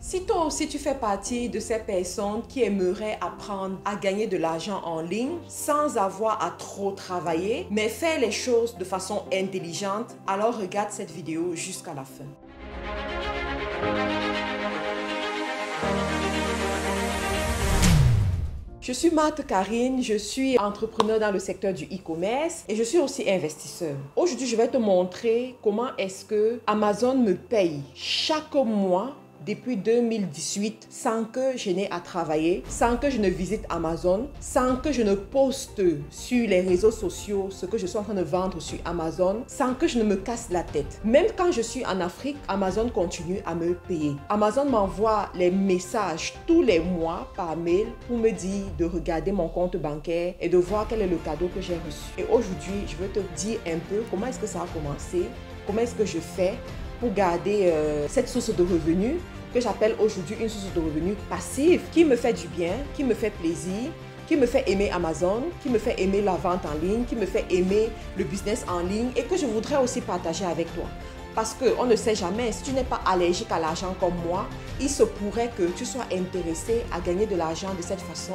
Si toi aussi tu fais partie de ces personnes qui aimeraient apprendre à gagner de l'argent en ligne sans avoir à trop travailler, mais faire les choses de façon intelligente, alors regarde cette vidéo jusqu'à la fin. Je suis Marthe Karine, je suis entrepreneur dans le secteur du e-commerce et je suis aussi investisseur. Aujourd'hui, je vais te montrer comment est-ce que Amazon me paye chaque mois depuis 2018 sans que je n'ai à travailler, sans que je ne visite Amazon, sans que je ne poste sur les réseaux sociaux ce que je suis en train de vendre sur Amazon, sans que je ne me casse la tête. Même quand je suis en Afrique, Amazon continue à me payer. Amazon m'envoie les messages tous les mois par mail pour me dire de regarder mon compte bancaire et de voir quel est le cadeau que j'ai reçu. Et aujourd'hui, je veux te dire un peu comment est-ce que ça a commencé, comment est-ce que je fais pour garder cette source de revenus que j'appelle aujourd'hui une source de revenus passive qui me fait du bien, qui me fait plaisir, qui me fait aimer Amazon, qui me fait aimer la vente en ligne, qui me fait aimer le business en ligne et que je voudrais aussi partager avec toi. Parce qu'on ne sait jamais, si tu n'es pas allergique à l'argent comme moi, il se pourrait que tu sois intéressé à gagner de l'argent de cette façon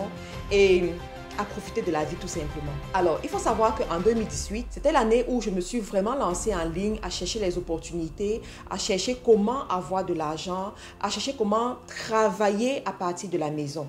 et à profiter de la vie tout simplement. Alors, il faut savoir qu'en 2018, c'était l'année où je me suis vraiment lancée en ligne à chercher les opportunités, à chercher comment avoir de l'argent, à chercher comment travailler à partir de la maison.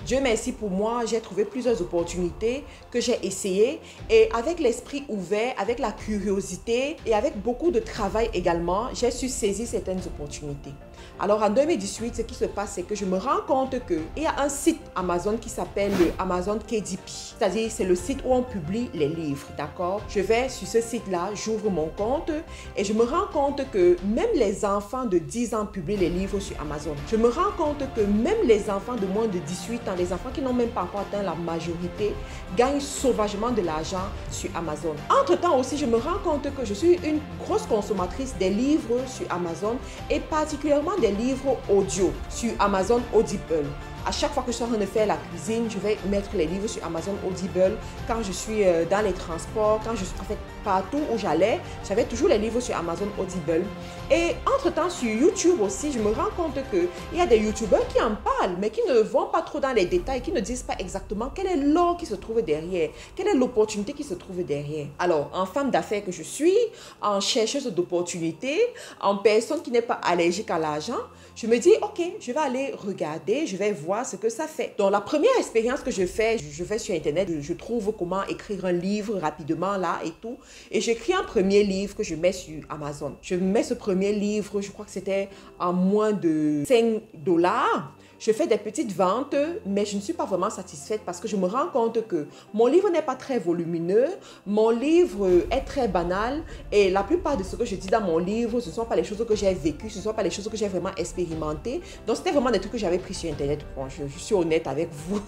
Dieu merci pour moi, j'ai trouvé plusieurs opportunités que j'ai essayées et avec l'esprit ouvert, avec la curiosité et avec beaucoup de travail également, j'ai su saisir certaines opportunités. Alors en 2018, ce qui se passe, c'est que je me rends compte qu'il y a un site Amazon qui s'appelle Amazon KDP. C'est-à-dire, c'est le site où on publie les livres, d'accord? Je vais sur ce site-là, j'ouvre mon compte et je me rends compte que même les enfants de 10 ans publient les livres sur Amazon. Je me rends compte que même les enfants de moins de 18 ans, les enfants qui n'ont même pas encore atteint la majorité, gagnent sauvagement de l'argent sur Amazon. Entre-temps aussi, je me rends compte que je suis une grosse consommatrice des livres sur Amazon et particulièrement des livres audio sur Amazon Audible. À chaque fois que je suis en train de faire la cuisine, je vais mettre les livres sur Amazon Audible. Quand je suis dans les transports, quand je suis en fait partout où j'allais, j'avais toujours les livres sur Amazon Audible. Et entre-temps sur YouTube aussi, je me rends compte qu'il y a des YouTubeurs qui en parlent, mais qui ne vont pas trop dans les détails, qui ne disent pas exactement quel est l'or qui se trouve derrière, quelle est l'opportunité qui se trouve derrière. Alors, en femme d'affaires que je suis, en chercheuse d'opportunités, en personne qui n'est pas allergique à l'argent, je me dis, ok, je vais aller regarder, je vais voir ce que ça fait. Donc, la première expérience que je fais, je vais sur Internet, je trouve comment écrire un livre rapidement là et tout. Et j'écris un premier livre que je mets sur Amazon. Je mets ce premier livre, je crois que c'était en moins de $5. Je fais des petites ventes, mais je ne suis pas vraiment satisfaite parce que je me rends compte que mon livre n'est pas très volumineux, mon livre est très banal et la plupart de ce que je dis dans mon livre, ce ne sont pas les choses que j'ai vécues, ce ne sont pas les choses que j'ai vraiment expérimentées. Donc, c'était vraiment des trucs que j'avais pris sur Internet. Bon, je suis honnête avec vous.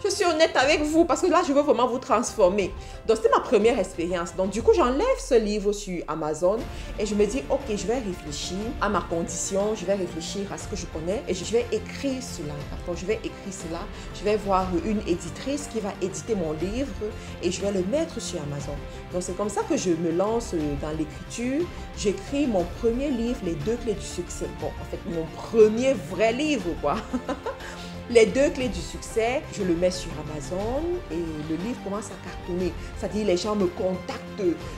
Je suis honnête avec vous parce que là, je veux vraiment vous transformer. Donc, c'était ma première expérience. Donc, du coup, j'enlève ce livre sur Amazon et je me dis, ok, je vais réfléchir à ma condition, je vais réfléchir à ce que je connais et je vais écrire cela. D'accord? Je vais écrire cela. Je vais voir une éditrice qui va éditer mon livre et je vais le mettre sur Amazon. Donc, c'est comme ça que je me lance dans l'écriture. J'écris mon premier livre, Les 2 clés du succès. Bon, en fait, mon premier vrai livre, quoi. Les 2 clés du succès, je le mets sur Amazon et le livre commence à cartonner. C'est-à-dire les gens me contactent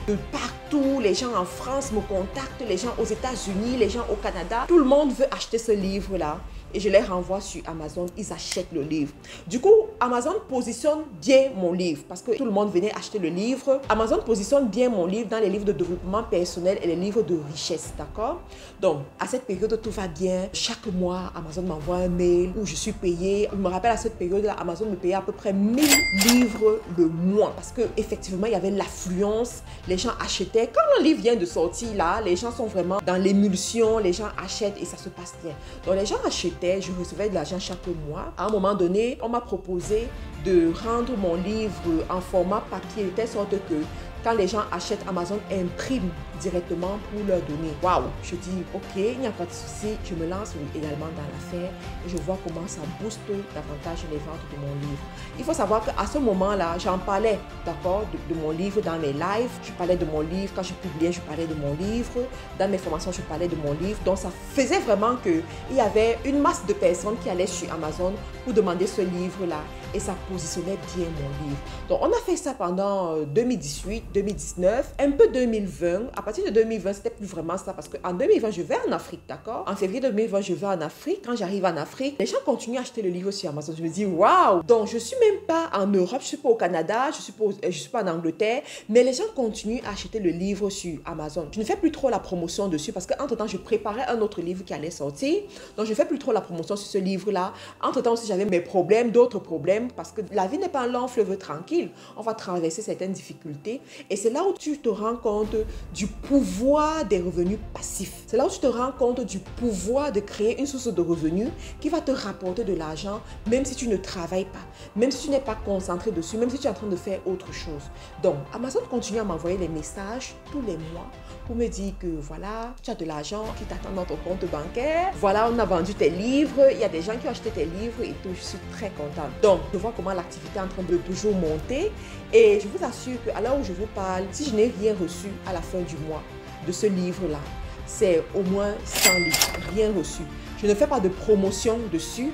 de partout, les gens en France me contactent, les gens aux États-Unis, les gens au Canada. Tout le monde veut acheter ce livre-là. Et je les renvoie sur Amazon, ils achètent le livre. Du coup, Amazon positionne bien mon livre parce que tout le monde venait acheter le livre. Amazon positionne bien mon livre dans les livres de développement personnel et les livres de richesse, d'accord? Donc, à cette période, tout va bien. Chaque mois, Amazon m'envoie un mail où je suis payée. Je me rappelle à cette période-là, Amazon me payait à peu près 1000 livres le mois parce qu'effectivement, il y avait l'affluence. Les gens achetaient. Quand le livre vient de sortir, là, les gens sont vraiment dans l'émulsion. Les gens achètent et ça se passe bien. Donc, les gens achetaient. Je recevais de l'argent chaque mois. À un moment donné, on m'a proposé de rendre mon livre en format papier de telle sorte que quand les gens achètent, Amazon imprime directement pour leur donner. Waouh, je dis ok, il n'y a pas de souci, je me lance également dans l'affaire et je vois comment ça booste davantage les ventes de mon livre. Il faut savoir qu'à ce moment-là, j'en parlais, d'accord, de mon livre dans mes lives, je parlais de mon livre, quand je publiais, je parlais de mon livre, dans mes formations, je parlais de mon livre, donc ça faisait vraiment qu'il y avait une masse de personnes qui allaient sur Amazon pour demander ce livre-là et ça positionnait bien mon livre. Donc on a fait ça pendant 2018, 2019, un peu 2020. À partir de 2020, c'était plus vraiment ça parce qu'en 2020, je vais en Afrique, d'accord? En février 2020, je vais en Afrique. Quand j'arrive en Afrique, les gens continuent à acheter le livre sur Amazon. Je me dis, waouh! Donc je suis même pas en Europe, je suis pas au Canada, je suis pas en Angleterre, mais les gens continuent à acheter le livre sur Amazon. Je ne fais plus trop la promotion dessus parce qu'entre-temps, je préparais un autre livre qui allait sortir. Donc je ne fais plus trop la promotion sur ce livre-là. Entre-temps aussi, j'avais mes problèmes, d'autres problèmes parce que la vie n'est pas un long fleuve tranquille. On va traverser certaines difficultés et c'est là où tu te rends compte du pouvoir des revenus passifs. C'est là où tu te rends compte du pouvoir de créer une source de revenus qui va te rapporter de l'argent même si tu ne travailles pas, même si tu n'es pas concentré dessus, même si tu es en train de faire autre chose. Donc, Amazon continue à m'envoyer les messages tous les mois pour me dire que voilà, tu as de l'argent qui t'attend dans ton compte bancaire. Voilà, on a vendu tes livres, il y a des gens qui ont acheté tes livres et tout. Je suis très contente. Donc, je vois comment l'activité est en train de toujours monter et je vous assure qu'à l'heure où je vous parle, si je n'ai rien reçu à la fin du mois de ce livre-là, c'est au moins 100 livres, rien reçu. Je ne fais pas de promotion dessus,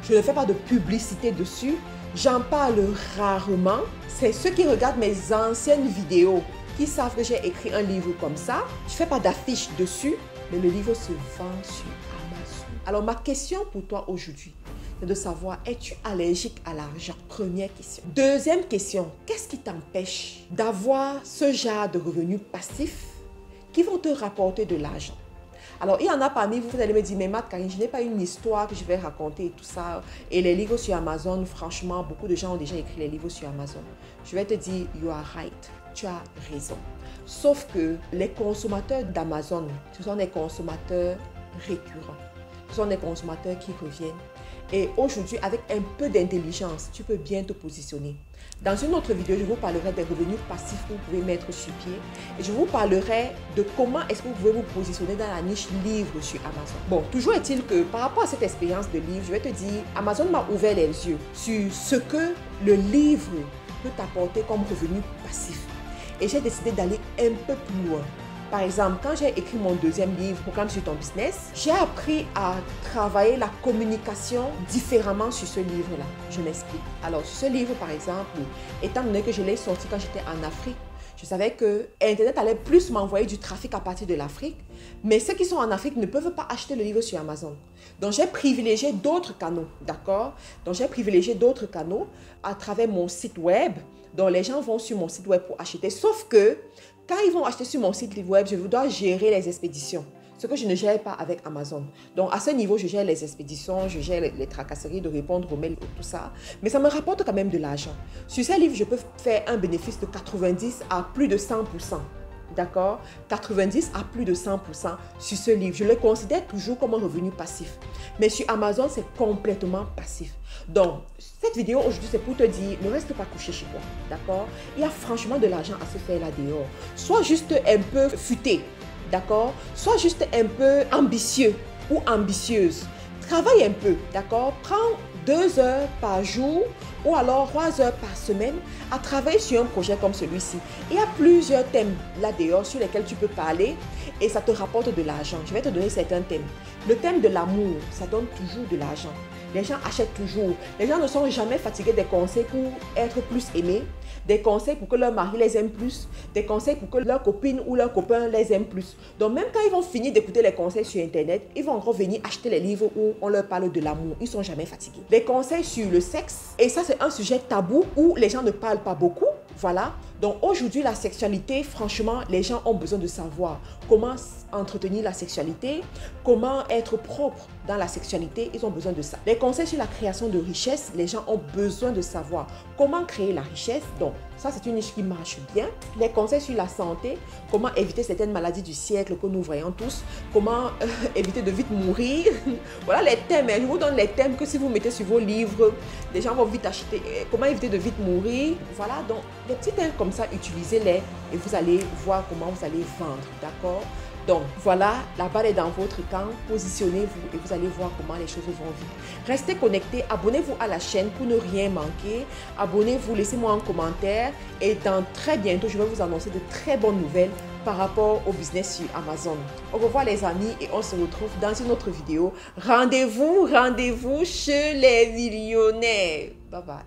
je ne fais pas de publicité dessus, j'en parle rarement. C'est ceux qui regardent mes anciennes vidéos qui savent que j'ai écrit un livre comme ça. Je ne fais pas d'affiche dessus, mais le livre se vend sur Amazon. Alors ma question pour toi aujourd'hui, c'est de savoir, es-tu allergique à l'argent? Première question. Deuxième question, qu'est-ce qui t'empêche d'avoir ce genre de revenus passifs qui vont te rapporter de l'argent? Alors, il y en a parmi vous, vous allez me dire, mais Matt, Karine, je n'ai pas une histoire que je vais raconter et tout ça. Et les livres sur Amazon, franchement, beaucoup de gens ont déjà écrit les livres sur Amazon. Je vais te dire, you are right. Tu as raison. Sauf que les consommateurs d'Amazon, ce sont des consommateurs récurrents. Ce sont des consommateurs qui reviennent. Et aujourd'hui, avec un peu d'intelligence, tu peux bien te positionner. Dans une autre vidéo, je vous parlerai des revenus passifs que vous pouvez mettre sur pied. Et je vous parlerai de comment est-ce que vous pouvez vous positionner dans la niche livre sur Amazon. Bon, toujours est-il que par rapport à cette expérience de livre, je vais te dire, Amazon m'a ouvert les yeux sur ce que le livre peut t'apporter comme revenu passif. Et j'ai décidé d'aller un peu plus loin. Par exemple, quand j'ai écrit mon deuxième livre, Programme sur ton business, j'ai appris à travailler la communication différemment sur ce livre-là. Je m'explique. Alors, sur ce livre, par exemple, étant donné que je l'ai sorti quand j'étais en Afrique, je savais que Internet allait plus m'envoyer du trafic à partir de l'Afrique, mais ceux qui sont en Afrique ne peuvent pas acheter le livre sur Amazon. Donc, j'ai privilégié d'autres canaux, d'accord? Donc, j'ai privilégié d'autres canaux à travers mon site web. Donc, les gens vont sur mon site web pour acheter. Sauf que, quand ils vont acheter sur mon site web, je dois gérer les expéditions. Ce que je ne gère pas avec Amazon. Donc, à ce niveau, je gère les expéditions, je gère les tracasseries de répondre aux mails, tout ça. Mais ça me rapporte quand même de l'argent. Sur ces livres, je peux faire un bénéfice de 90 à plus de 100%. D'accord? 90 à plus de 100% sur ce livre. Je le considère toujours comme un revenu passif. Mais sur Amazon, c'est complètement passif. Donc, cette vidéo aujourd'hui, c'est pour te dire, ne reste pas couché chez toi. D'accord? Il y a franchement de l'argent à se faire là dehors. Sois juste un peu futé. D'accord? Sois juste un peu ambitieux ou ambitieuse. Travaille un peu. D'accord? Prends 2 heures par jour ou alors 3 heures par semaine à travailler sur un projet comme celui-ci. Il y a plusieurs thèmes là dehors sur lesquels tu peux parler et ça te rapporte de l'argent. Je vais te donner certains thèmes. Le thème de l'amour, ça donne toujours de l'argent. Les gens achètent toujours. Les gens ne sont jamais fatigués des conseils pour être plus aimés, des conseils pour que leur mari les aime plus, des conseils pour que leur copine ou leur copain les aime plus. Donc même quand ils vont finir d'écouter les conseils sur Internet, ils vont encore venir acheter les livres où on leur parle de l'amour. Ils ne sont jamais fatigués. Les conseils sur le sexe, et ça c'est un sujet tabou où les gens ne parlent pas beaucoup. Voilà. Donc aujourd'hui, la sexualité, franchement, les gens ont besoin de savoir comment entretenir la sexualité, comment être propre dans la sexualité. Ils ont besoin de ça. Les conseils sur la création de richesse, les gens ont besoin de savoir comment créer la richesse. Donc, Ça, c'est une niche qui marche bien. Les conseils sur la santé, comment éviter certaines maladies du siècle que nous voyons tous, comment éviter de vite mourir. Voilà les thèmes. Je vous donne les thèmes que si vous mettez sur vos livres, les gens vont vite acheter. Comment éviter de vite mourir. Voilà, donc des petits thèmes comme ça, utilisez-les et vous allez voir comment vous allez vendre, d'accord? Donc voilà, la balle est dans votre camp, positionnez-vous et vous allez voir comment les choses vont vite. Restez connectés, abonnez-vous à la chaîne pour ne rien manquer. Abonnez-vous, laissez-moi un commentaire et dans très bientôt, je vais vous annoncer de très bonnes nouvelles par rapport au business sur Amazon. Au revoir les amis et on se retrouve dans une autre vidéo. Rendez-vous chez les millionnaires. Bye bye.